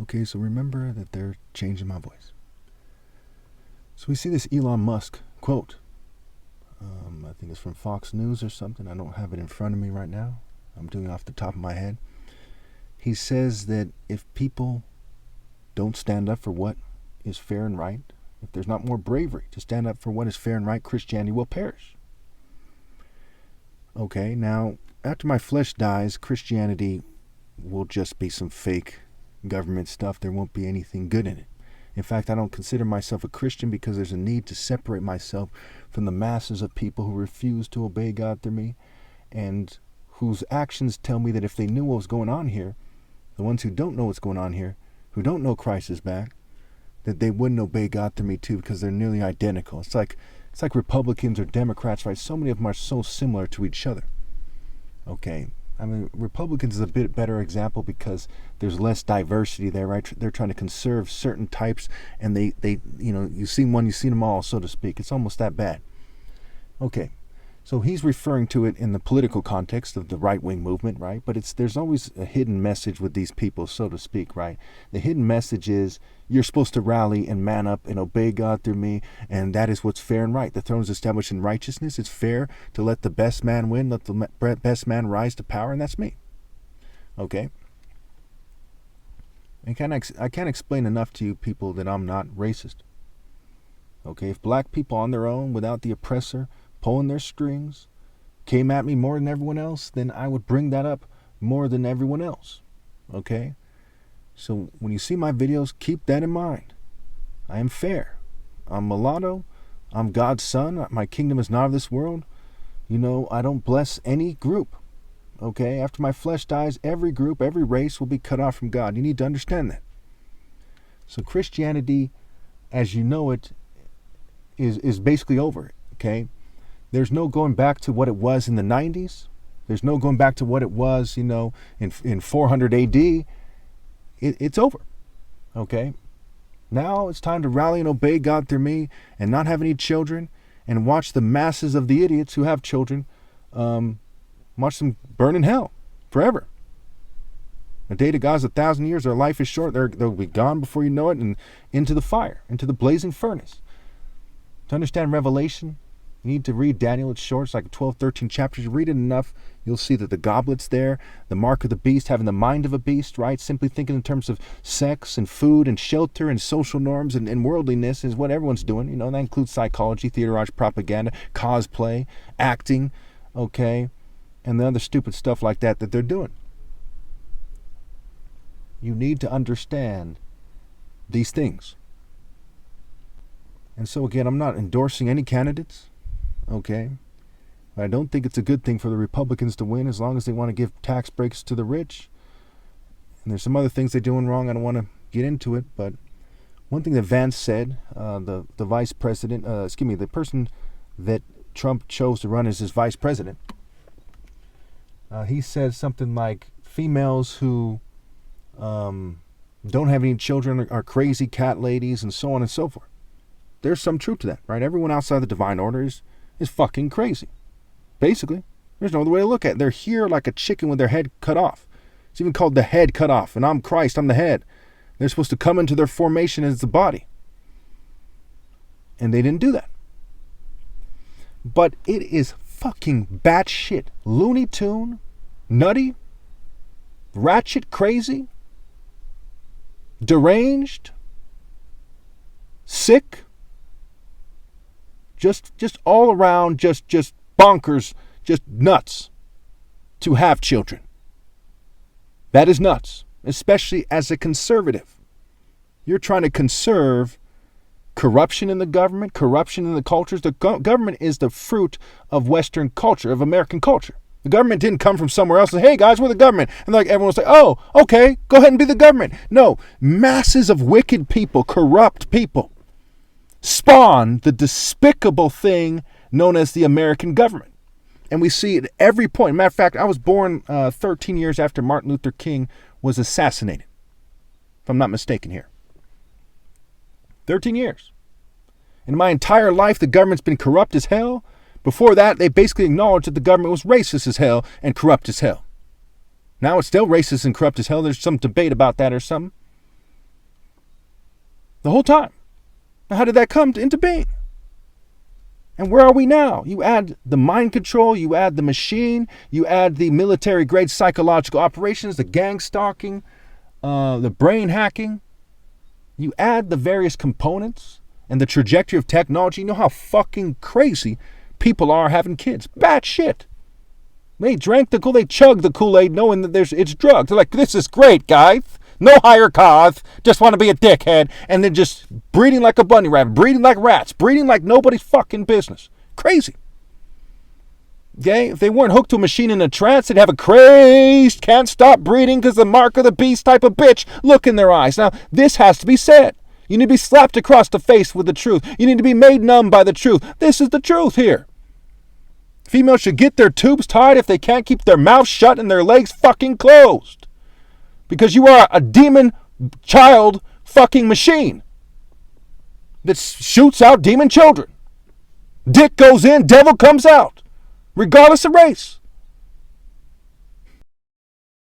Okay, so remember that they're changing my voice. So we see this Elon Musk quote. I think it's from Fox News or something. I don't have it in front of me right now. I'm doing it off the top of my head. He says that if people don't stand up for what is fair and right, if there's not more bravery to stand up for what is fair and right, Christianity will perish. Okay, now, after my flesh dies, Christianity will just be some fake government stuff. There won't be anything good in it. In fact, I don't consider myself a Christian because there's a need to separate myself from the masses of people who refuse to obey God through me and whose actions tell me that if they knew what was going on here, the ones who don't know what's going on here, who don't know Christ is back, that they wouldn't obey God through me too because they're nearly identical. It's like Republicans or Democrats, right? So many of them are so similar to each other. Okay, I mean, Republicans is a bit better example because there's less diversity there, right? They're trying to conserve certain types, and they you see one, you see them all, so to speak. It's almost that bad. Okay, so he's referring to it in the political context of the right-wing movement, right? But there's always a hidden message with these people, so to speak, right? The hidden message is you're supposed to rally and man up and obey God through me, and that is what's fair and right. The throne is established in righteousness. It's fair to let the best man win, let the best man rise to power, and that's me. Okay? I can't explain enough to you people that I'm not racist. Okay? If black people on their own, without the oppressor pulling their strings, came at me more than everyone else, then I would bring that up more than everyone else. Okay? So when you see my videos, keep that in mind. I am fair. I'm mulatto. I'm God's son. My kingdom is not of this world. I don't bless any group. Okay? After my flesh dies, every group, every race will be cut off from God. You need to understand that. So Christianity, as you know it, is basically over. Okay? There's no going back to what it was in the 90s. There's no going back to what it was, in 400 AD. It's over. Okay? Now it's time to rally and obey God through me and not have any children and watch the masses of the idiots who have children, watch them burn in hell forever. A day to God is 1,000 years. Their life is short. They'll be gone before you know it and into the fire, into the blazing furnace. To understand Revelation, you need to read Daniel. It's short. It's like 12, 13 chapters. You read it enough, you'll see that the goblet's there, the mark of the beast, having the mind of a beast, right? Simply thinking in terms of sex and food and shelter and social norms and worldliness is what everyone's doing. That includes psychology, theaterized propaganda, cosplay, acting, okay, and the other stupid stuff like that they're doing. You need to understand these things. And so again, I'm not endorsing any candidates. Okay, I don't think it's a good thing for the Republicans to win as long as they want to give tax breaks to the rich. And there's some other things they're doing wrong. I don't want to get into it, but one thing that Vance said, the vice president, the person that Trump chose to run as his vice president, he said something like females who don't have any children are crazy cat ladies and so on and so forth. There's some truth to that, right? Everyone outside the divine order is fucking crazy. Basically, there's no other way to look at it. They're here like a chicken with their head cut off. It's even called the head cut off. And I'm Christ, I'm the head. They're supposed to come into their formation as the body. And they didn't do that. But it is fucking batshit, Looney Tune, nutty, ratchet crazy, deranged, sick, just all around, just bonkers, just nuts to have children. That is nuts, especially as a conservative. You're trying to conserve corruption in the government, corruption in the cultures. The government is the fruit of Western culture, of American culture. The government didn't come from somewhere else and say, hey guys, we're the government. And everyone's like, oh, okay, go ahead and be the government. No, masses of wicked people, corrupt people, spawn the despicable thing known as the American government. And we see it at every point. Matter of fact, I was born 13 years after Martin Luther King was assassinated, if I'm not mistaken here. 13 years. In my entire life, the government's been corrupt as hell. Before that, they basically acknowledged that the government was racist as hell and corrupt as hell. Now it's still racist and corrupt as hell. There's some debate about that or something. The whole time. Now, how did that come into being? And where are we now? You add the mind control, you add the machine, you add the military-grade psychological operations, the gang stalking, the brain hacking. You add the various components and the trajectory of technology. You know how fucking crazy people are having kids. Bad shit. They drank the Kool-Aid, they chugged the Kool-Aid knowing that it's drugs. They're like, this is great, guys. No higher cause. Just want to be a dickhead. And then just breeding like a bunny rabbit, breeding like rats, breeding like nobody's fucking business. Crazy. Okay? If they weren't hooked to a machine in a trance, they'd have a crazed, can't stop breeding because the mark of the beast type of bitch look in their eyes. Now, this has to be said. You need to be slapped across the face with the truth. You need to be made numb by the truth. This is the truth here. Females should get their tubes tied if they can't keep their mouths shut and their legs fucking closed. Because you are a demon child fucking machine that shoots out demon children. Dick goes in, devil comes out. Regardless of race.